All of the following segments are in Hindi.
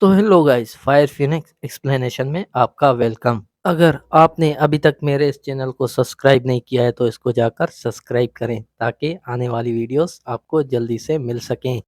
तो hello guys, fire Phoenix explanation में आपका वेलकम। अगर आपने अभी तक मेरे इस चैनल को सब्सक्राइब नहीं किया है तो इसको जाकर सब्सक्राइब करें ताकि आने वाली वीडियोस आपको जल्दी से मिल सकें।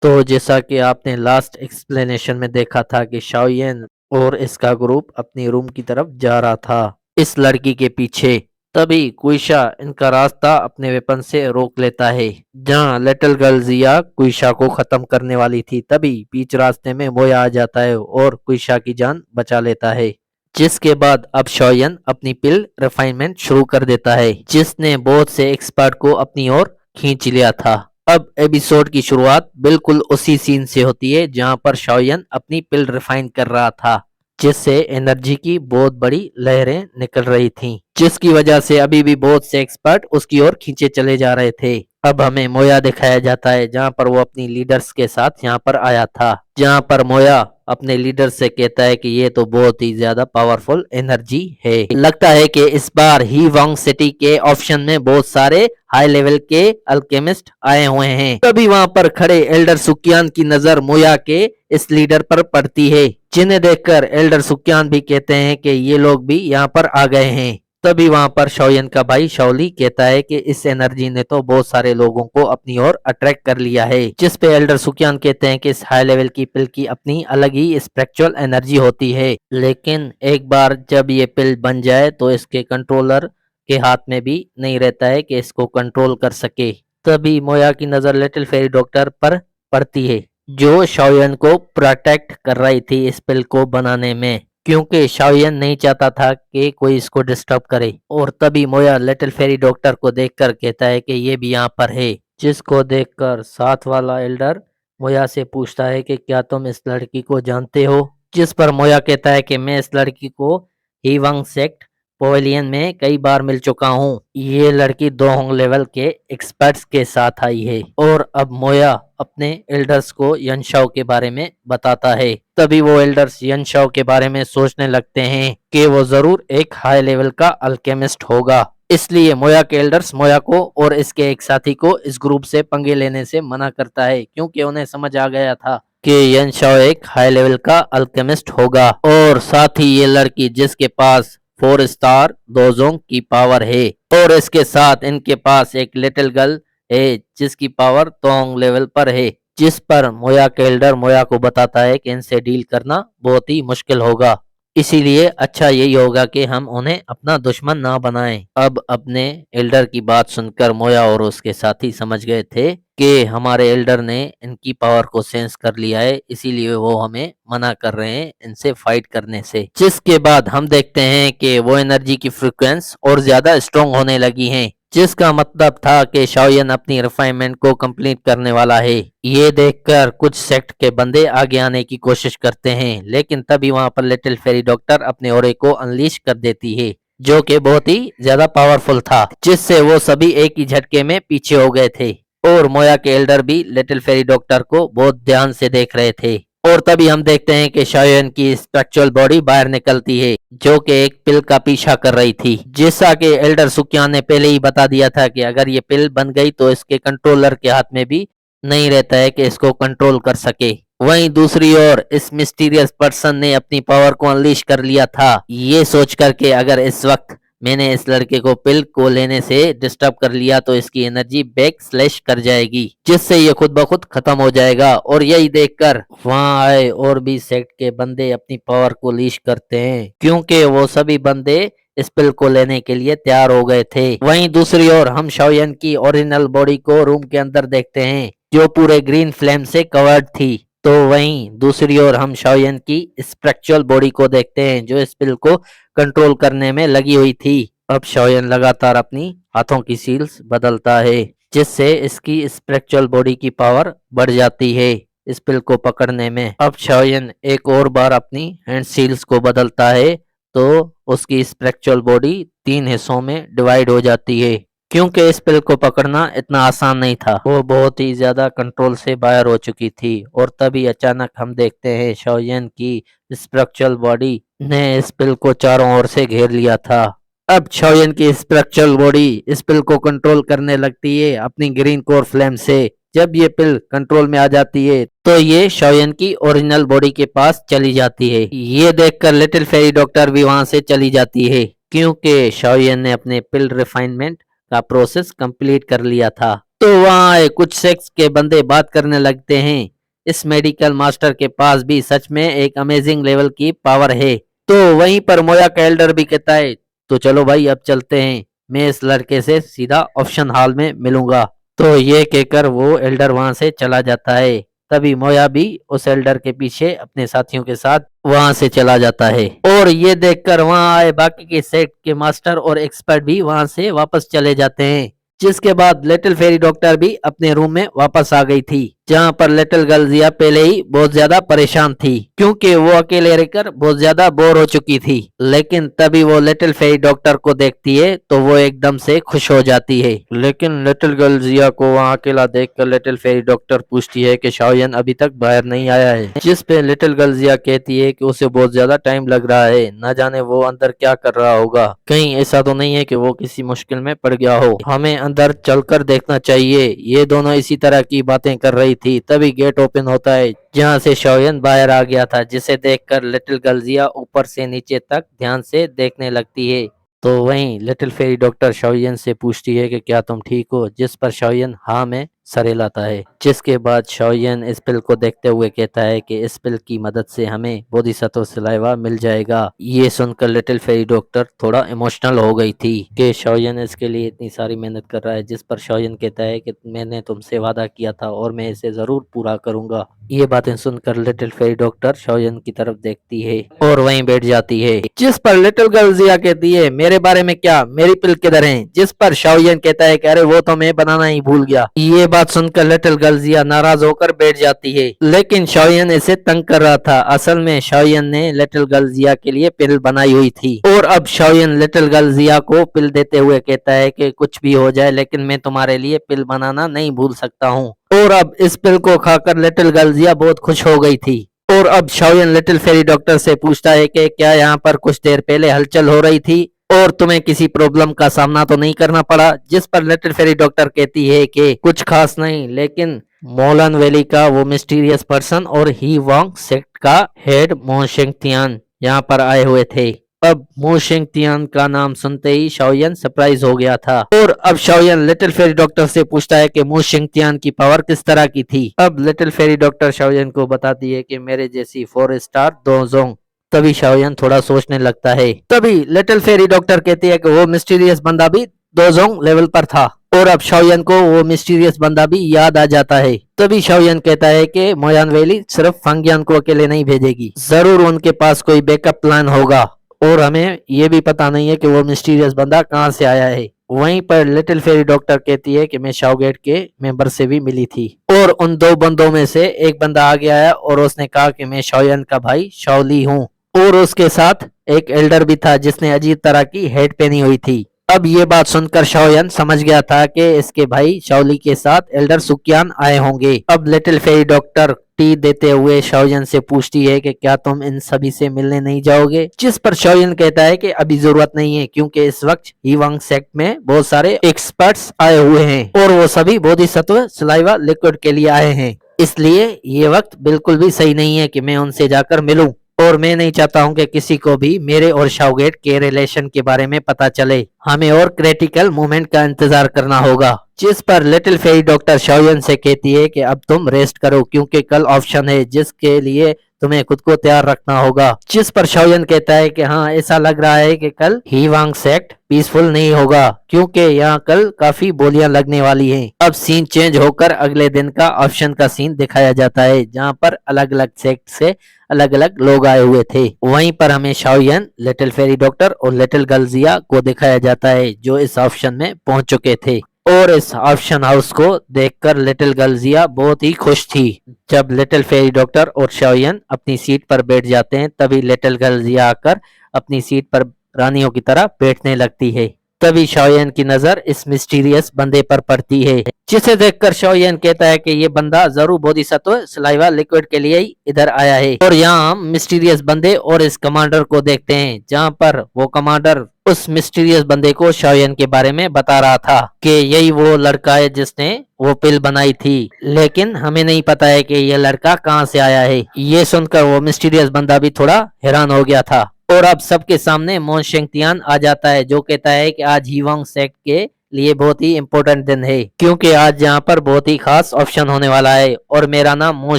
तो जैसा कि आपने लास्ट एक्सप्लेनेशन में देखा था कि शाओयन और इसका ग्रुप अपनी रूम की तरफ जा रहा था इस लड़की के पीछे। तभी कुइशा इनका रास्ता अपने वेपन से रोक लेता है। जहां लिटिल गर्ल जिया कुइशा को खत्म करने वाली थी, तभी बीच रास्ते में मोया आ जाता है और कुइशा की जान बचा लेता है। जिसके बाद अब शोयन अपनी पिल रिफाइनमेंट शुरू कर देता है, जिसने बहुत से एक्सपर्ट को अपनी ओर खींच लिया था। अब एपिसोड की शुरुआत बिल्कुल उसी सीन से होती है जहां पर शोयन अपनी पिल रिफाइन कर रहा था, जिससे एनर्जी की बहुत बड़ी लहरें निकल रही थीं, जिसकी वजह से अभी भी बहुत से एक्सपर्ट उसकी ओर खींचे चले जा रहे थे। अब हमें मोया दिखाया जाता है जहां पर वो अपनी लीडर्स के साथ यहाँ पर आया था, जहां पर मोया अपने लीडर से कहता है कि ये तो बहुत ही ज्यादा पावरफुल एनर्जी है। लगता है कि इस बार ही वांग सिटी के ऑप्शन में बहुत सारे हाई लेवल के अल्केमिस्ट आए हुए हैं। तभी वहां पर खड़े एल्डर सुकियान की नजर मोया के इस लीडर पर पड़ती है, जिन्हें देखकर एल्डर सुकियान भी कहते हैं कि ये लोग भी यहाँ पर आ गए हैं। तभी वहां पर शौयन का भाई शौली कहता है कि इस एनर्जी ने तो बहुत सारे लोगों को अपनी ओर अट्रैक्ट कर लिया है, जिस पे एल्डर सुकियान कहते हैं कि इस हाई लेवल की पिल की अपनी अलग ही स्पिरिचुअल एनर्जी होती है, लेकिन एक बार जब ये पिल बन जाए तो इसके कंट्रोलर के हाथ में भी नहीं रहता है कि इसको कंट्रोल कर सके। तभी मोया की नजर लिटिल फेरी डॉक्टर पर पड़ती है, जो शौयन को प्रोटेक्ट कर रही थी इस पिल को बनाने में, क्योंकि शाओयन नहीं चाहता था कि कोई इसको डिस्टर्ब करे। और तभी मोया लिटिल फेरी डॉक्टर को देखकर कहता है कि ये भी यहाँ पर है, जिसको देखकर साथ वाला एल्डर मोया से पूछता है कि क्या तुम इस लड़की को जानते हो। जिस पर मोया कहता है कि मैं इस लड़की को हीवांग सेक्ट पवेलियन में कई बार मिल चुका हूँ। ये लड़की दोहोंग लेवल के एक्सपर्ट्स के साथ आई है। और अब मोया अपने एल्डर्स को यनशाओ के बारे में बताता है। तभी वो एल्डर्स यनशाओ के बारे में सोचने लगते हैं कि वो जरूर एक हाई लेवल का अल्केमिस्ट होगा। इसलिए मोया के एल्डर्स मोया को और इसके एक साथी को इस ग्रुप से पंगे लेने से मना करता है, क्योंकि उन्हें समझ आ गया था कि यनशाओ एक हाई लेवल का अल्केमिस्ट होगा। और साथ ही ये लड़की जिसके पास 4 स्टार दोजोंग की पावर है, और इसके साथ इनके पास एक लिटिल गर्ल है जिसकी पावर तोंग लेवल पर है, जिस पर मोया के एल्डर मोया को बताता है कि इनसे डील करना बहुत ही मुश्किल होगा। इसीलिए अच्छा यही होगा कि हम उन्हें अपना दुश्मन ना बनाएं। अब अपने एल्डर की बात सुनकर मोया और उसके साथी समझ गए थे कि हमारे एल्डर ने इनकी पावर को सेंस कर लिया है, इसीलिए वो हमें मना कर रहे हैं इनसे फाइट करने से। जिसके बाद हम देखते हैं कि वो एनर्जी की फ्रिक्वेंस और ज्यादा स्ट्रॉन्ग होने लगी है, जिसका मतलब था कि शाओयन अपनी रिफाइनमेंट को कंप्लीट करने वाला है। ये देखकर कुछ सेक्ट के बंदे आगे आने की कोशिश करते हैं, लेकिन तभी वहां पर लिटिल फेरी डॉक्टर अपने ओरे को अनलीश कर देती है, जो कि बहुत ही ज्यादा पावरफुल था, जिससे वो सभी एक ही झटके में पीछे हो गए थे। और मोया के एल्डर भी लिटिल फेरी डॉक्टर को बहुत ध्यान से देख रहे थे। और तभी हम देखते हैं कि शाओयन की स्पिरिचुअल बॉडी बाहर निकलती है, जो कि एक पिल का पीछा कर रही थी। जैसा कि एल्डर सुकियान ने पहले ही बता दिया था कि अगर ये पिल बन गई तो इसके कंट्रोलर के हाथ में भी नहीं रहता है कि इसको कंट्रोल कर सके। वहीं दूसरी ओर इस मिस्टीरियस पर्सन ने अपनी पावर को अनलीश कर लिया था, ये सोच कर के अगर इस वक्त मैंने इस लड़के को पिल को लेने से डिस्टर्ब कर लिया तो इसकी एनर्जी बैक स्लैश कर जाएगी, जिससे ये खुद ब खुद खत्म हो जाएगा। और यही देखकर वहां आए और भी सेक्ट के बंदे अपनी पावर को लीश करते हैं, क्योंकि वो सभी बंदे इस पिल को लेने के लिए तैयार हो गए थे। वहीं दूसरी ओर हम शाओयन की ओरिजिनल बॉडी को रूम के अंदर देखते हैं, जो पूरे ग्रीन फ्लेम से कवर्ड थी। तो वहीं दूसरी ओर हम शाओयन की स्पिरिचुअल बॉडी को देखते हैं, जो इस पिल को कंट्रोल करने में लगी हुई थी। अब शौयन लगातार अपनी हाथों की सील्स बदलता है, जिससे इसकी स्पिरिचुअल बॉडी की पावर बढ़ जाती है इस पिल को पकड़ने में। अब शौयन एक और बार अपनी हैंड सील्स को बदलता है, तो उसकी स्पिरिचुअल बॉडी 3 हिस्सों में डिवाइड हो जाती है, क्योंकि इस पिल को पकड़ना इतना आसान नहीं था, वो बहुत ही ज्यादा कंट्रोल से बाहर हो चुकी थी। और तभी अचानक हम देखते हैं शौयन की स्पिरिचुअल बॉडी ने इस पिल को चारों ओर से घेर लिया था। अब शौयन की स्पिरिचुअल बॉडी इस पिल को कंट्रोल करने लगती है अपनी ग्रीन कोर फ्लेम से, जब ये पिल कंट्रोल में आ जाती है तो ये शाओयन की ओरिजिनल बॉडी के पास चली जाती है। ये देखकर लिटिल फेरी डॉक्टर भी वहां से चली जाती है क्योंकि शाओयन ने अपने पिल रिफाइनमेंट का प्रोसेस कंप्लीट कर लिया था। तो वहां आए कुछ सेक्स के बंदे बात करने लगते हैं इस मेडिकल मास्टर के पास भी सच में एक अमेजिंग लेवल की पावर है। तो वहीं पर मोया का एल्डर भी कहता है तो चलो भाई अब चलते हैं, मैं इस लड़के से सीधा ऑप्शन हॉल में मिलूंगा। तो ये कहकर वो एल्डर वहां से चला जाता है। तभी मोया भी उस एल्डर के पीछे अपने साथियों के साथ वहां से चला जाता है और ये देखकर वहां आए बाकी के सेट के मास्टर और एक्सपर्ट भी वहां से वापस चले जाते हैं। जिसके बाद लिटिल फेरी डॉक्टर भी अपने रूम में वापस आ गई थी जहां पर लिटिल गर्ल जिया पहले ही बहुत ज्यादा परेशान थी क्योंकि वो अकेले रहकर बहुत ज्यादा बोर हो चुकी थी। लेकिन तभी वो लिटिल फेरी डॉक्टर को देखती है तो वो एकदम से खुश हो जाती है। लेकिन लिटिल गर्ल जिया को वहां अकेला देखकर लिटिल फेरी डॉक्टर पूछती है कि शाओयन अभी तक बाहर नहीं आया है, जिस पे लिटिल गर्ल जिया कहती है कि उसे बहुत ज्यादा टाइम लग रहा है, न जाने वो अंदर क्या कर रहा होगा, कहीं ऐसा तो नहीं है कि वो किसी मुश्किल में पड़ गया हो, हमें अंदर चलकर देखना चाहिए। ये दोनों इसी तरह की बातें कर रही थी तभी गेट ओपन होता है जहां से शाओयन बाहर आ गया था, जिसे देखकर लिटिल गर्ल जिया ऊपर से नीचे तक ध्यान से देखने लगती है। तो वहीं लिटिल फेरी डॉक्टर शाओयन से पूछती है कि क्या तुम ठीक हो, जिस पर शाओयन हाँ में सरे लाता है। जिसके बाद शाओयन इस पिल को देखते हुए कहता है कि इस पिल की मदद से हमें बोधिसत्व सिलाइवा मिल जाएगा। ये सुनकर लिटिल फेरी डॉक्टर थोड़ा इमोशनल हो गई थी कि शाओयन इसके लिए इतनी सारी मेहनत कर रहा है, जिस पर शाओयन कहता है कि मैंने तुमसे वादा किया था और मैं इसे जरूर पूरा करूंगा। ये बातें सुनकर लिटिल फेरी डॉक्टर शाओयन की तरफ देखती है और वहीं बैठ जाती है। जिस पर लिटिल गर्ल जिया कहती है मेरे बारे में क्या, मेरी पिल किधर है, जिस पर शाओयन कहता है कि अरे वो तो मैं बनाना ही भूल गया। ये बात सुनकर लिटिल गर्ल जिया नाराज होकर बैठ जाती है लेकिन शाओयन इसे तंग कर रहा था। असल में शाओयन ने लिटिल गर्ल जिया के लिए पिल बनाई हुई थी और अब शाओयन लिटिल गर्ल जिया को पिल देते हुए कहता है कि कुछ भी हो जाए लेकिन मैं तुम्हारे लिए पिल बनाना नहीं भूल सकता हूँ। और अब इस पिल को खाकर लिटिल गर्ल जिया बहुत खुश हो गई थी। और अब शाओयन लिटिल फेरी डॉक्टर से पूछता है कि क्या यहाँ पर कुछ देर पहले हलचल हो रही थी और तुम्हें किसी प्रॉब्लम का सामना तो नहीं करना पड़ा, जिस पर लिटिल फेरी डॉक्टर कहती है कि कुछ खास नहीं, लेकिन मोलन वैली का वो मिस्टीरियस पर्सन और ही वांग सेक्ट का हेड मो शेंगतियान यहाँ पर आए हुए थे। अब मो शेंगतियान का नाम सुनते ही शाओयन सरप्राइज हो गया था और अब शाओयन लिटिल फेरी डॉक्टर से पूछता है कि मो शेंगतियान की पावर किस तरह की थी। अब लिटिल फेरी डॉक्टर शाओयन को बताती है कि मेरे जैसी 4 स्टार दोजोंग। तभी शाओयन थोड़ा सोचने लगता है। तभी लिटिल फेरी डॉक्टर कहती है कि वो मिस्टीरियस बंदा भी दोजोंग लेवल पर था और अब शाओयन को वो मिस्टीरियस बंदा भी याद आ जाता है। तभी शाओयन कहता है कि मोयान वैली सिर्फ फंगियान को अकेले नहीं भेजेगी, जरूर उनके पास कोई बैकअप प्लान होगा और हमें ये भी पता नहीं है कि वो मिस्टीरियस बंदा कहाँ से आया है। वहीं पर लिटिल फेरी डॉक्टर कहती है कि मैं शाओगेट के मेंबर से भी मिली थी और उन 2 बंदों में से एक बंदा आगे आया और उसने कहा कि मैं शाओयन का भाई शाओली हूँ और उसके साथ एक एल्डर भी था जिसने अजीब तरह की हेड पहनी हुई थी। अब ये बात सुनकर शाओयन समझ गया था कि इसके भाई शाओली के साथ एल्डर सुकियान आए होंगे। अब लिटिल फेरी डॉक्टर टी देते हुए शाओयन से पूछती है कि क्या तुम इन सभी से मिलने नहीं जाओगे, जिस पर शाओयन कहता है कि अभी जरूरत नहीं है क्योंकि इस वक्त हीवांग सेक्ट में बहुत सारे एक्सपर्ट्स आए हुए हैं और वो सभी बोधिसत्व सलाइवा लिक्विड के लिए आए हैं, इसलिए ये वक्त बिल्कुल भी सही नहीं है कि मैं उनसे जाकर मिलूं और मैं नहीं चाहता हूं कि किसी को भी मेरे और शाओगेट के रिलेशन के बारे में पता चले। हमें और क्रिटिकल मोमेंट का इंतजार करना होगा। जिस पर लिटिल फेरी डॉक्टर शाओयन से कहती है कि अब तुम रेस्ट करो क्योंकि कल ऑप्शन है जिसके लिए तुम्हें खुद को तैयार रखना होगा। जिस पर शाओयन कहता है कि हाँ ऐसा लग रहा है कि कल हीवांग सेक्ट पीसफुल नहीं होगा क्योंकि यहाँ कल काफी बोलियां लगने वाली हैं। अब सीन चेंज होकर अगले दिन का ऑप्शन का सीन दिखाया जाता है जहाँ पर अलग अलग सेक्ट से अलग अलग लोग आए हुए थे। वहीं पर हमें शाओयन, लिटिल फेरी डॉक्टर और लिटिल गर्ल जिया को दिखाया जाता है जो इस ऑप्शन में पहुंच चुके थे और इस ऑप्शन हाउस को देखकर लिटिल गर्ल जिया बहुत ही खुश थी। जब लिटिल फेरी डॉक्टर और शाओयन अपनी सीट पर बैठ जाते हैं तभी लिटिल गर्ल जिया आकर अपनी सीट पर रानियों की तरह बैठने लगती है तभी शाओयन की नजर इस मिस्टीरियस बंदे पर पड़ती है, जिसे देखकर शाओयन कहता है कि ये बंदा जरूर बोधिसत्व सलाइवा लिक्विड के लिए ही इधर आया है। और यहाँ हम मिस्टीरियस बंदे और इस कमांडर को देखते हैं, जहाँ पर वो कमांडर उस मिस्टीरियस बंदे को शाओयन के बारे में बता रहा था कि यही वो लड़का है जिसने वो पिल बनाई थी, लेकिन हमें नहीं पता है कि ये लड़का कहाँ से आया है। ये सुनकर वो मिस्टीरियस बंदा भी थोड़ा हैरान हो गया था। और अब सबके सामने मोन शेंगतियान आ जाता है, जो कहता है कि आज हीवांग सेक्ट के लिए बहुत ही इम्पोर्टेंट दिन है, क्योंकि आज यहाँ पर बहुत ही खास ऑप्शन होने वाला है और मेरा नाम मोन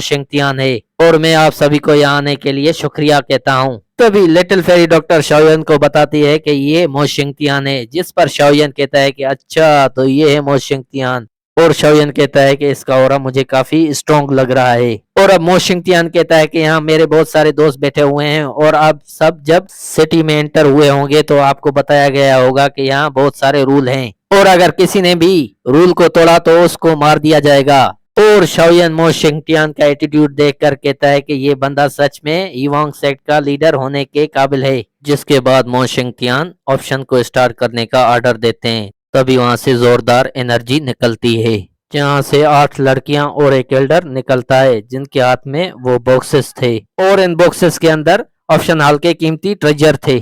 शेंगतियान है और मैं आप सभी को यहाँ आने के लिए शुक्रिया कहता हूँ। तभी लिटिल फेरी डॉक्टर शाओयन को बताती है कि ये मो शिंगतियान है, जिस पर शाओयन कहता है कि अच्छा तो ये है मो शिंगतियान। और शाओयन कहता है कि इसका ऑरा मुझे काफी स्ट्रॉन्ग लग रहा है। और अब मो शिंगतियान कहता है कि यहाँ मेरे बहुत सारे दोस्त बैठे हुए हैं और आप सब जब सिटी में एंटर हुए होंगे तो आपको बताया गया होगा कि यहाँ बहुत सारे रूल हैं और अगर किसी ने भी रूल को तोड़ा तो उसको मार दिया जाएगा। और शाओयन मो शिंगतियान का एटीट्यूड देखकर कहता है कि ये बंदा सच में ईवांग सेक्ट का लीडर होने के काबिल है। जिसके बाद मो शिंगतियान ऑप्शन को स्टार्ट करने का ऑर्डर देते हैं। तभी वहां से जोरदार एनर्जी निकलती है, जहां से 8 लड़कियां और एक एल्डर निकलता है, जिनके हाथ में वो बॉक्सेस थे और इन बॉक्सेस के अंदर ऑप्शन हाल के कीमती ट्रेजर थे।